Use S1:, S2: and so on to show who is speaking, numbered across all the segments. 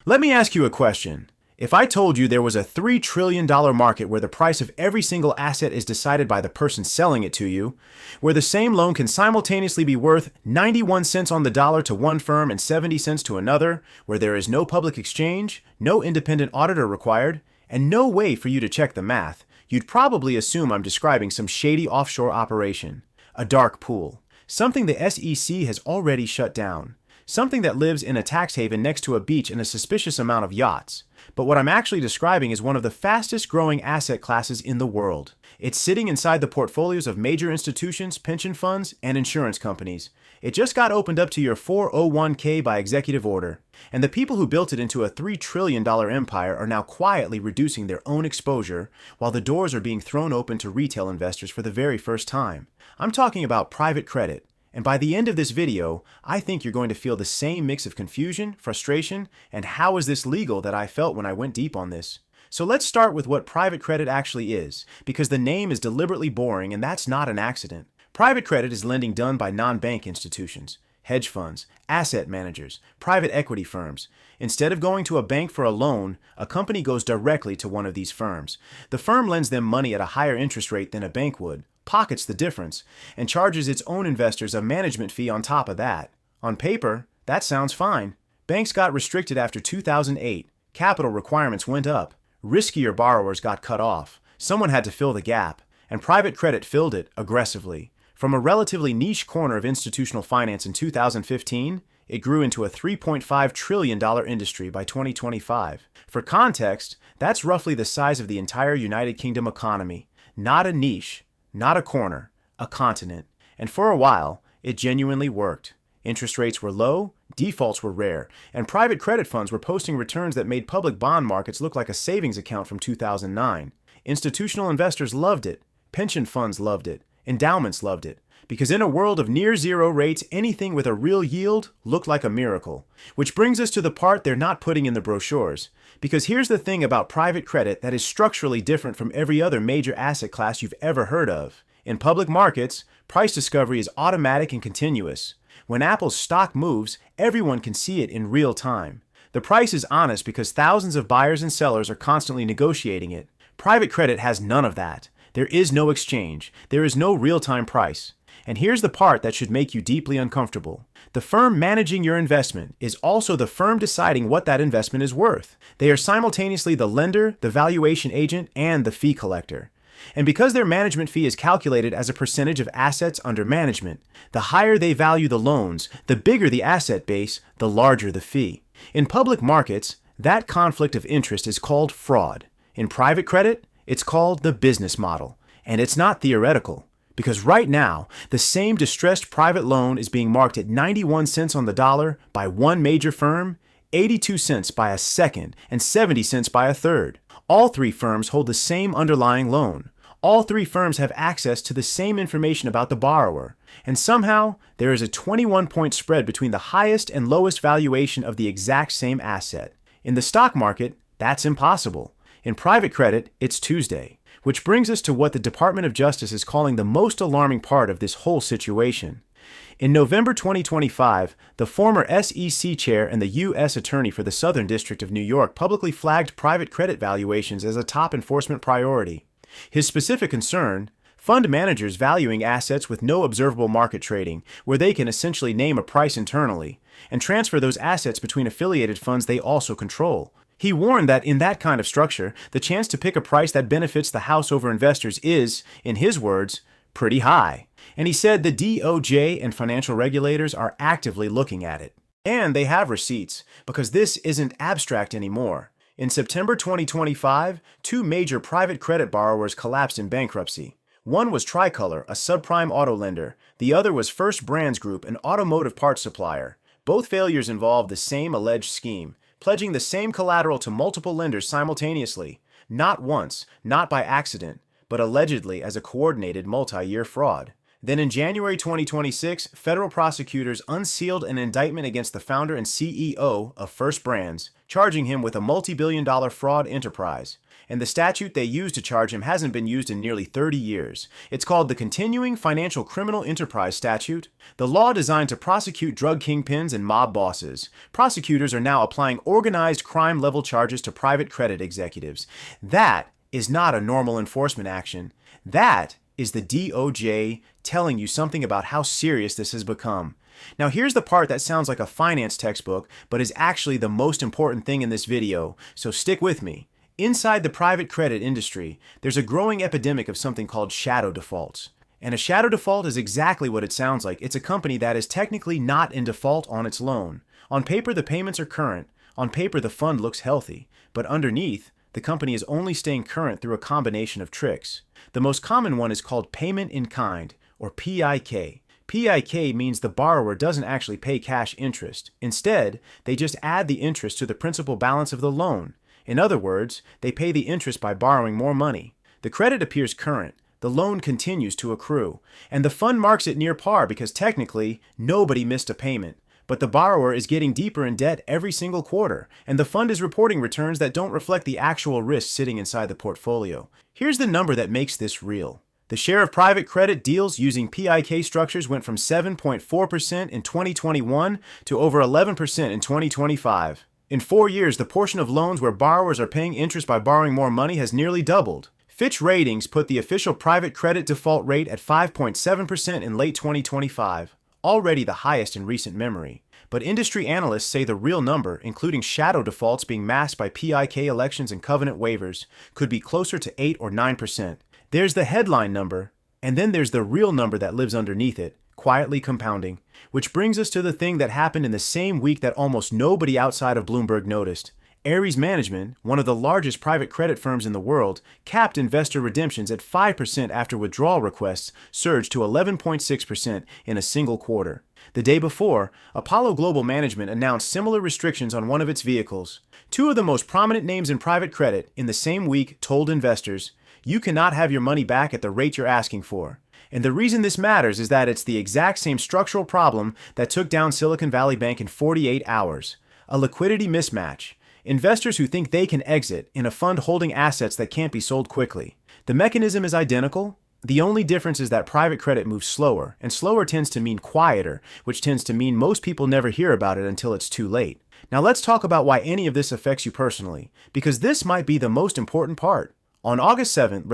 S1: Let me ask you a question. If I told you there was a $3 trillion market where the price of every single asset is decided by the person selling it to you, where the same loan can simultaneously be worth 91 cents on the dollar to one firm and 70 cents to another, where there is no public exchange, no independent auditor required, and no way for you to check the math, you'd probably assume I'm describing some shady offshore operation, a dark pool, something the SEC has already shut down, something that lives in a tax haven next to a beach and a suspicious amount of yachts. But what I'm actually describing is one of the fastest growing asset classes in the world. It's sitting inside the portfolios of major institutions, pension funds, and insurance companies. It just got opened up to your 401k by executive order. And the people who built it into a $3 trillion empire are now quietly reducing their own exposure while the doors are being thrown open to retail investors for the very first time. I'm talking about private credit. And by the end of this video, I think you're going to feel the same mix of confusion, frustration, and how is this legal that I felt when I went deep on this. So let's start with what private credit actually is, because the name is deliberately boring and that's not an accident. Private credit is lending done by non-bank institutions, hedge funds, asset managers, private equity firms. Instead of going to a bank for a loan, a company goes directly to one of these firms. The firm lends them money at a higher interest rate than a bank would, pockets the difference, and charges its own investors a management fee on top of that. On paper, that sounds fine. Banks got restricted after 2008. Capital requirements went up. Riskier borrowers got cut off. Someone had to fill the gap, and private credit filled it aggressively. From a relatively niche corner of institutional finance in 2015, it grew into a $3.5 trillion industry by 2025. For context, that's roughly the size of the entire United Kingdom economy. Not a niche, not a corner, a continent. And for a while, it genuinely worked. Interest rates were low, defaults were rare, and private credit funds were posting returns that made public bond markets look like a savings account from 2009. Institutional investors loved it. Pension funds loved it. Endowments loved it. Because in a world of near zero rates, anything with a real yield looked like a miracle. Which brings us to the part they're not putting in the brochures. Because here's the thing about private credit that is structurally different from every other major asset class you've ever heard of. In public markets, price discovery is automatic and continuous. When Apple's stock moves, everyone can see it in real time. The price is honest because thousands of buyers and sellers are constantly negotiating it. Private credit has none of that. There is no exchange. There is no real-time price. And here's the part that should make you deeply uncomfortable. The firm managing your investment is also the firm deciding what that investment is worth. They are simultaneously the lender, the valuation agent, and the fee collector. And because their management fee is calculated as a percentage of assets under management, the higher they value the loans, the bigger the asset base, the larger the fee. In public markets, that conflict of interest is called fraud. In private credit, it's called the business model. And it's not theoretical. Because right now, the same distressed private loan is being marked at 91 cents on the dollar by one major firm, 82 cents by a second, and 70 cents by a third. All three firms hold the same underlying loan. All three firms have access to the same information about the borrower. And somehow, there is a 21-point spread between the highest and lowest valuation of the exact same asset. In the stock market, that's impossible. In private credit, it's Tuesday. Which brings us to what the Department of Justice is calling the most alarming part of this whole situation. In November 2025, the former SEC chair and the U.S. Attorney for the Southern District of New York publicly flagged private credit valuations as a top enforcement priority. His specific concern: fund managers valuing assets with no observable market trading, where they can essentially name a price internally, and transfer those assets between affiliated funds they also control. He warned that in that kind of structure, the chance to pick a price that benefits the house over investors is, in his words, pretty high. And he said the DOJ and financial regulators are actively looking at it. And they have receipts, because this isn't abstract anymore. In September 2025, two major private credit borrowers collapsed in bankruptcy. One was Tricolor, a subprime auto lender. The other was First Brands Group, an automotive parts supplier. Both failures involved the same alleged scheme: pledging the same collateral to multiple lenders simultaneously, not once, not by accident, but allegedly as a coordinated multi-year fraud. Then in January 2026, federal prosecutors unsealed an indictment against the founder and CEO of First Brands, charging him with a multi-billion-dollar fraud enterprise. And the statute they used to charge him hasn't been used in nearly 30 years. It's called the Continuing Financial Criminal Enterprise Statute, the law designed to prosecute drug kingpins and mob bosses. Prosecutors are now applying organized crime-level charges to private credit executives. That is not a normal enforcement action. That is the DOJ telling you something about how serious this has become. Now here's the part that sounds like a finance textbook, but is actually the most important thing in this video, so stick with me. Inside the private credit industry, there's a growing epidemic of something called shadow defaults. And a shadow default is exactly what it sounds like. It's a company that is technically not in default on its loan. On paper, the payments are current. On paper, the fund looks healthy. But underneath, the company is only staying current through a combination of tricks. The most common one is called payment in kind, or PIK. PIK means the borrower doesn't actually pay cash interest. Instead, they just add the interest to the principal balance of the loan. In other words, they pay the interest by borrowing more money. The credit appears current, the loan continues to accrue, and the fund marks it near par because technically, nobody missed a payment. But the borrower is getting deeper in debt every single quarter, and the fund is reporting returns that don't reflect the actual risk sitting inside the portfolio. Here's the number that makes this real. The share of private credit deals using PIK structures went from 7.4% in 2021 to over 11% in 2025. In 4 years, the portion of loans where borrowers are paying interest by borrowing more money has nearly doubled. Fitch Ratings put the official private credit default rate at 5.7% in late 2025, already the highest in recent memory. But industry analysts say the real number, including shadow defaults being masked by PIK elections and covenant waivers, could be closer to 8 or 9%. There's the headline number, and then there's the real number that lives underneath it, quietly compounding. Which brings us to the thing that happened in the same week that almost nobody outside of Bloomberg noticed. Ares Management, one of the largest private credit firms in the world, capped investor redemptions at 5% after withdrawal requests surged to 11.6% in a single quarter. The day before, Apollo Global Management announced similar restrictions on one of its vehicles. Two of the most prominent names in private credit in the same week told investors, "You cannot have your money back at the rate you're asking for." And the reason this matters is that it's the exact same structural problem that took down Silicon Valley Bank in 48 hours. A liquidity mismatch. Investors who think they can exit in a fund holding assets that can't be sold quickly. The mechanism is identical. The only difference is that private credit moves slower, and slower tends to mean quieter, which tends to mean most people never hear about it until it's too late. Now let's talk about why any of this affects you personally, because this might be the most important part. On August 7th,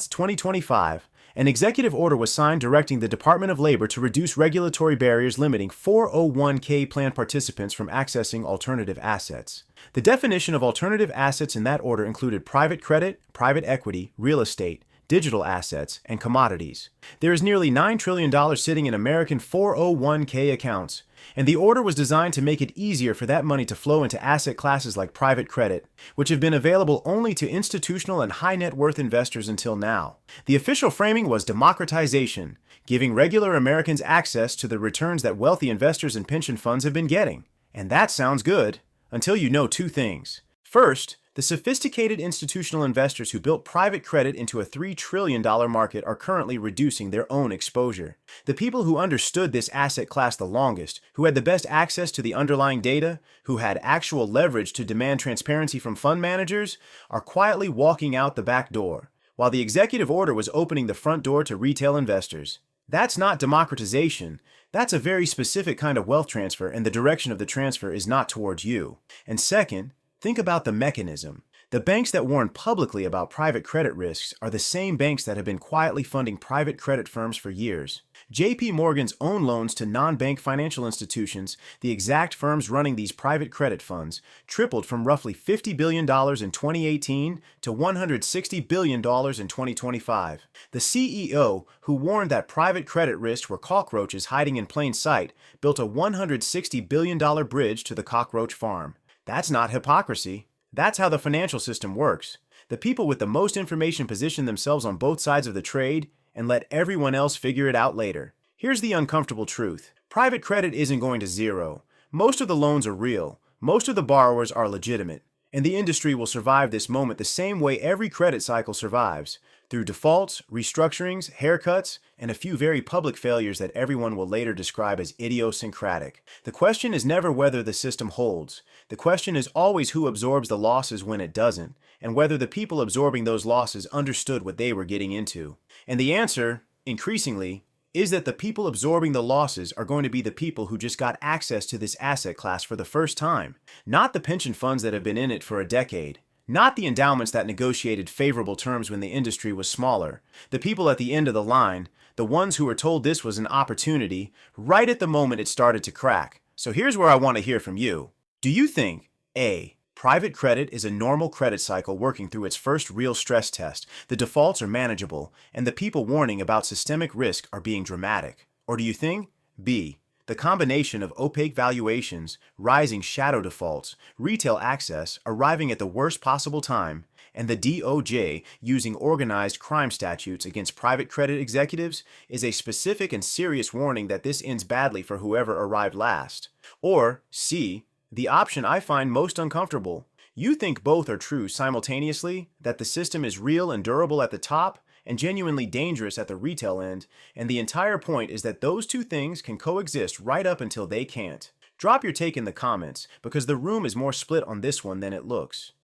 S1: 2025, an executive order was signed directing the Department of Labor to reduce regulatory barriers limiting 401k plan participants from accessing alternative assets. The definition of alternative assets in that order included private credit, private equity, real estate, digital assets, and commodities. There is nearly $9 trillion sitting in American 401k accounts, and the order was designed to make it easier for that money to flow into asset classes like private credit, which have been available only to institutional and high net worth investors until now. The official framing was democratization, giving regular Americans access to the returns that wealthy investors and pension funds have been getting. And that sounds good, until you know two things. First, the sophisticated institutional investors who built private credit into a $3 trillion market are currently reducing their own exposure. The people who understood this asset class the longest, who had the best access to the underlying data, who had actual leverage to demand transparency from fund managers, are quietly walking out the back door, while the executive order was opening the front door to retail investors. That's not democratization. That's a very specific kind of wealth transfer, and the direction of the transfer is not towards you. And second, think about the mechanism. The banks that warn publicly about private credit risks are the same banks that have been quietly funding private credit firms for years. JP Morgan's own loans to non-bank financial institutions, the exact firms running these private credit funds, tripled from roughly $50 billion in 2018 to $160 billion in 2025. The CEO, who warned that private credit risks were cockroaches hiding in plain sight, built a $160 billion bridge to the cockroach farm. That's not hypocrisy. That's how the financial system works. The people with the most information position themselves on both sides of the trade and let everyone else figure it out later. Here's the uncomfortable truth. Private credit isn't going to zero. Most of the loans are real. Most of the borrowers are legitimate. And the industry will survive this moment the same way every credit cycle survives, through defaults, restructurings, haircuts, and a few very public failures that everyone will later describe as idiosyncratic. The question is never whether the system holds. The question is always who absorbs the losses when it doesn't, and whether the people absorbing those losses understood what they were getting into. And the answer, increasingly, is that the people absorbing the losses are going to be the people who just got access to this asset class for the first time, not the pension funds that have been in it for a decade. Not the endowments that negotiated favorable terms when the industry was smaller. The people at the end of the line, the ones who were told this was an opportunity right at the moment it started to crack. So here's where I want to hear from you. Do you think A. Private credit is a normal credit cycle working through its first real stress test, the defaults are manageable, and the people warning about systemic risk are being dramatic? Or do you think B. The combination of opaque valuations, rising shadow defaults, retail access arriving at the worst possible time, and the DOJ using organized crime statutes against private credit executives is a specific and serious warning that this ends badly for whoever arrived last? Or C. The option I find most uncomfortable. You think both are true simultaneously, that the system is real and durable at the top, and genuinely dangerous at the retail end, and the entire point is that those two things can coexist right up until they can't. Drop your take in the comments, because the room is more split on this one than it looks.